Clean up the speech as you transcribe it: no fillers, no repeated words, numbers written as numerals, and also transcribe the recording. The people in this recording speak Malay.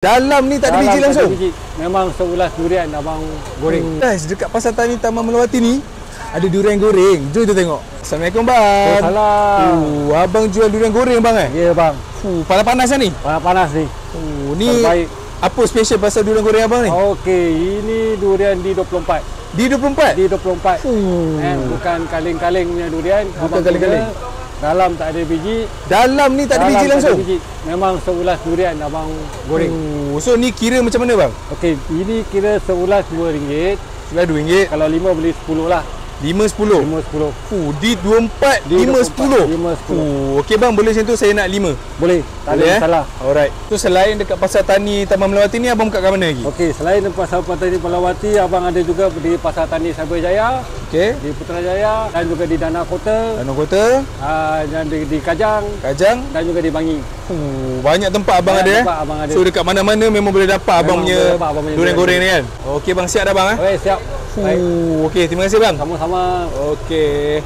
Dalam ni tak ada biji langsung? Tak ada biji. Memang seulas durian abang goreng. Guys, dekat Pasar Tani Taman Melawati ni ada durian goreng. Jom kita tengok. Assalamualaikum bang. Salam. Abang jual durian goreng bang eh? Ya bang. Panas-panas ni? Panas ni. Ni terbaik. Apa special pasal durian goreng abang ni? Okey, ini durian D24. Di 24? D24. Bukan kaleng-kaleng punya durian. Bukan kaleng-kaleng. Dalam tak ada biji. Dalam ni tak ada biji langsung? Tak ada biji. Memang seulas durian abang goreng. So ni kira macam mana bang? Okey, ini kira seulas RM2. Sebelah RM2. Kalau 5 beli 10 lah. 5-10? 5-10. Di 24, 5-10? 5-10. Okey bang, boleh macam tu saya nak 5? Boleh, tak ada masalah. Alright. So selain dekat Pasar Tani Taman Melawati ni, abang buka kat mana lagi? Okey, selain Pasar Tani Melawati, abang ada juga di Pasar Tani Cyberjaya, okey, di Putrajaya dan juga di Danau Kota. Danau Kota, dan di Kajang dan juga di Bangi. Banyak tempat abang ada abang ada. So dekat mana-mana memang boleh dapat abang punya durian goreng ni kan. Okey bang, siap dah bang Okey, siap. Okey, terima kasih bang. Sama-sama. Okey.